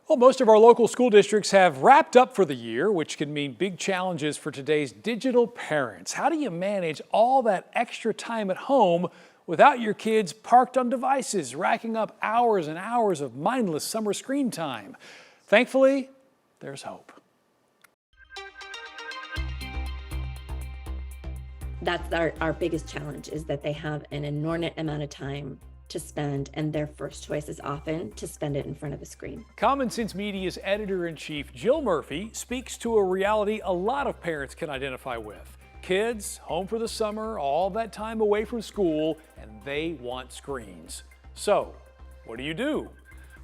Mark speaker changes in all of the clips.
Speaker 1: Well, most of our local school districts have wrapped up for the year, which can mean big challenges for today's digital parents. How do you manage all that extra time at home without your kids parked on devices, racking up hours and hours of mindless summer screen time? Thankfully, there's hope.
Speaker 2: That's our biggest challenge, is that they have an inordinate amount of time to spend, and their first choice is often to spend it in front of a screen.
Speaker 1: Common Sense Media's editor-in-chief, Jill Murphy, speaks to a reality a lot of parents can identify with. Kids home for the summer, all that time away from school, and they want screens. So, what do you do?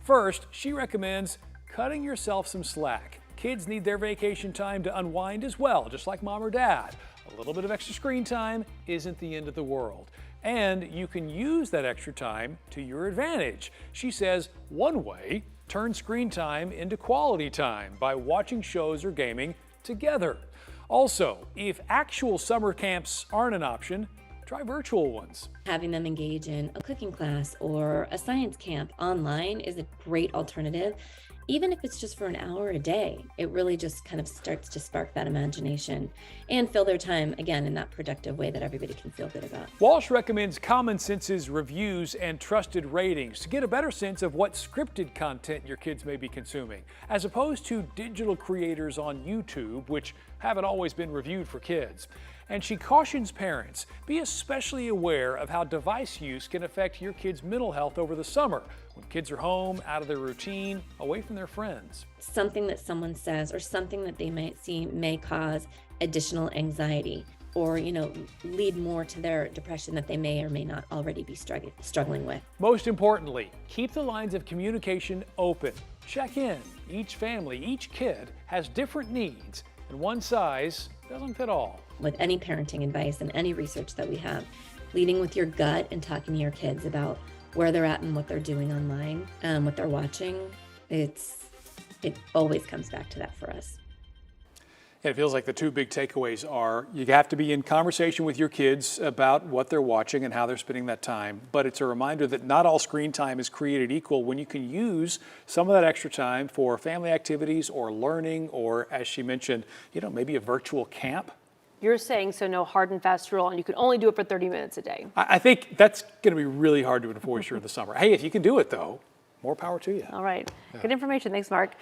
Speaker 1: First, she recommends cutting yourself some slack. Kids need their vacation time to unwind as well, just like mom or dad. A little bit of extra screen time isn't the end of the world. And you can use that extra time to your advantage. She says one way, turn screen time into quality time by watching shows or gaming together. Also, if actual summer camps aren't an option, try virtual ones.
Speaker 2: Having them engage in a cooking class or a science camp online is a great alternative. Even if it's just for an hour a day, it really just kind of starts to spark that imagination and fill their time, again, in that productive way that everybody can feel good about.
Speaker 1: Walsh recommends Common Sense's reviews and trusted ratings to get a better sense of what scripted content your kids may be consuming, as opposed to digital creators on YouTube, which haven't always been reviewed for kids. And she cautions parents, be especially aware of how device use can affect your kids' mental health over the summer, when kids are home, out of their routine, away from their friends.
Speaker 2: Something that someone says or something that they might see may cause additional anxiety or, lead more to their depression that they may or may not already be struggling with.
Speaker 1: Most importantly, keep the lines of communication open. Check in. Each family, each kid has different needs, and one size doesn't fit all.
Speaker 2: With any parenting advice and any research that we have, leading with your gut and talking to your kids about where they're at and what they're doing online, what they're watching, it always comes back to that for us.
Speaker 1: It feels like the two big takeaways are you have to be in conversation with your kids about what they're watching and how they're spending that time. But it's a reminder that not all screen time is created equal when you can use some of that extra time for family activities or learning or, as she mentioned, maybe a virtual camp.
Speaker 3: You're saying so no hard and fast rule, and you can only do it for 30 minutes a day.
Speaker 1: I think that's going to be really hard to enforce during the summer. Hey, if you can do it, though, more power to you.
Speaker 3: All right. Yeah. Good information. Thanks, Mark.